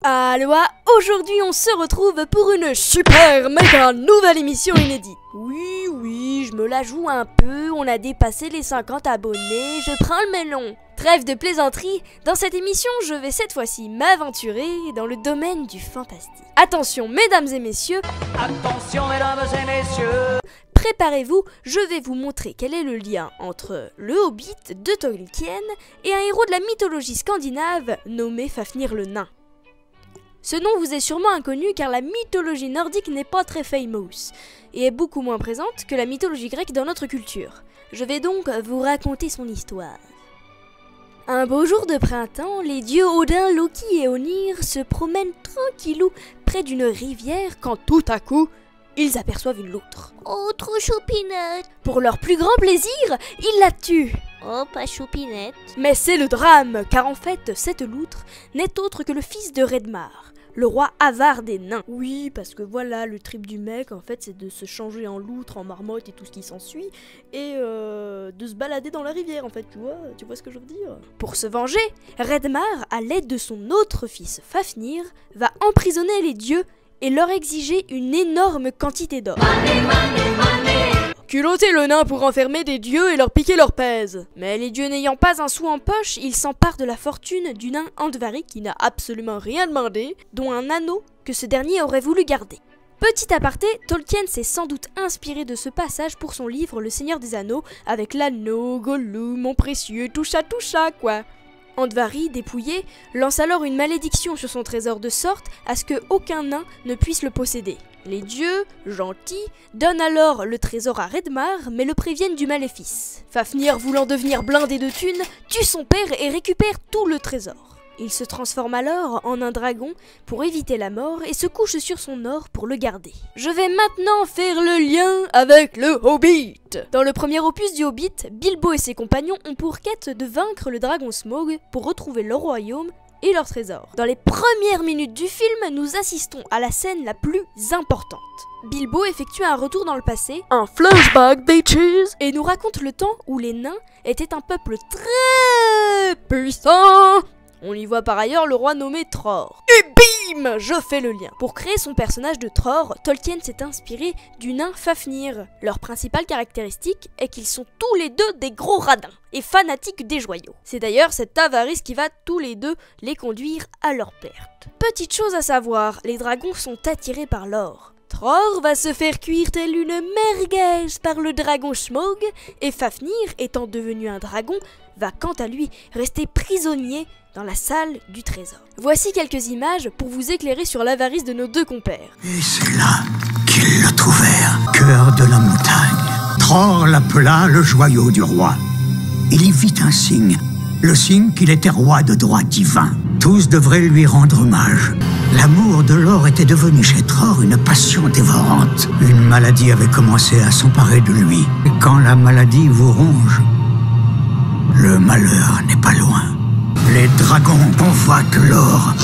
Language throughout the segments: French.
Aloha, aujourd'hui on se retrouve pour une super méga nouvelle émission inédite. Oui, je me la joue un peu, on a dépassé les 50 abonnés, je prends le melon. Trêve de plaisanterie, dans cette émission je vais cette fois-ci m'aventurer dans le domaine du fantastique. Attention mesdames et messieurs, Attention mesdames et messieurs, préparez-vous, je vais vous montrer quel est le lien entre le Hobbit de Tolkien et un héros de la mythologie scandinave nommé Fafnir le Nain. Ce nom vous est sûrement inconnu car la mythologie nordique n'est pas très famous et est beaucoup moins présente que la mythologie grecque dans notre culture. Je vais donc vous raconter son histoire. Un beau jour de printemps, les dieux Odin, Loki et Onir se promènent tranquillou près d'une rivière quand tout à coup, ils aperçoivent une loutre. Oh, trop choupinette. Pour leur plus grand plaisir, ils la tuent. Oh, pas choupinette. Mais c'est le drame, car en fait, cette loutre n'est autre que le fils de Redmar, le roi avare des nains. Oui, parce que voilà, le trip du mec, en fait, c'est de se changer en loutre, en marmotte et tout ce qui s'ensuit, et de se balader dans la rivière, en fait, tu vois ce que je veux dire? Pour se venger, Redmar, à l'aide de son autre fils Fafnir, va emprisonner les dieux et leur exiger une énorme quantité d'or. Culotter le nain pour enfermer des dieux et leur piquer leur pèse. Mais les dieux n'ayant pas un sou en poche, ils s'emparent de la fortune du nain Andvari qui n'a absolument rien demandé, dont un anneau que ce dernier aurait voulu garder. Petit aparté, Tolkien s'est sans doute inspiré de ce passage pour son livre Le Seigneur des Anneaux, avec l'anneau, Gollum, mon précieux, tout ça quoi. Andvari, dépouillé, lance alors une malédiction sur son trésor de sorte à ce que aucun nain ne puisse le posséder. Les dieux, gentils, donnent alors le trésor à Redmar, mais le préviennent du maléfice. Fafnir, voulant devenir blindé de thunes, tue son père et récupère tout le trésor. Il se transforme alors en un dragon pour éviter la mort et se couche sur son or pour le garder. Je vais maintenant faire le lien avec le Hobbit. Dans le premier opus du Hobbit, Bilbo et ses compagnons ont pour quête de vaincre le dragon Smaug pour retrouver leur royaume et leur trésor. Dans les premières minutes du film, nous assistons à la scène la plus importante. Bilbo effectue un retour dans le passé, un flashback bitches, et nous raconte le temps où les nains étaient un peuple très puissant. On y voit par ailleurs le roi nommé Tror. Et bim, je fais le lien. Pour créer son personnage de Tror, Tolkien s'est inspiré du nain Fafnir. Leur principale caractéristique est qu'ils sont tous les deux des gros radins et fanatiques des joyaux. C'est d'ailleurs cette avarice qui va tous les deux les conduire à leur perte. Petite chose à savoir, les dragons sont attirés par l'or. Tror va se faire cuire telle une merguez par le dragon Smaug, et Fafnir, étant devenu un dragon, va quant à lui rester prisonnier dans la salle du trésor. Voici quelques images pour vous éclairer sur l'avarice de nos deux compères. Et c'est là qu'ils le trouvèrent, cœur de la montagne. Tror l'appela le joyau du roi. Il y vit un signe, le signe qu'il était roi de droit divin. Tous devraient lui rendre hommage. L'amour de l'or était devenu chez Tror une passion dévorante. Une maladie avait commencé à s'emparer de lui. Et quand la maladie vous ronge, le malheur n'est pas loin. Les dragons convoitent l'or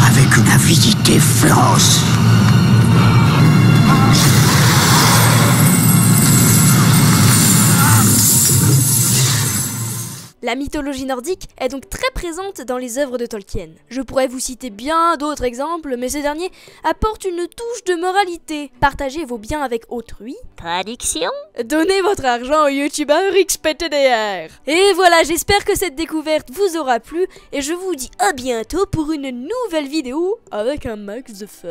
avec une avidité féroce. La mythologie nordique est donc très présente dans les œuvres de Tolkien. Je pourrais vous citer bien d'autres exemples, mais ces derniers apportent une touche de moralité. Partagez vos biens avec autrui. Traduction. Donnez votre argent au youtubeur XPTDR. Et voilà, j'espère que cette découverte vous aura plu, et je vous dis à bientôt pour une nouvelle vidéo avec un max de fun.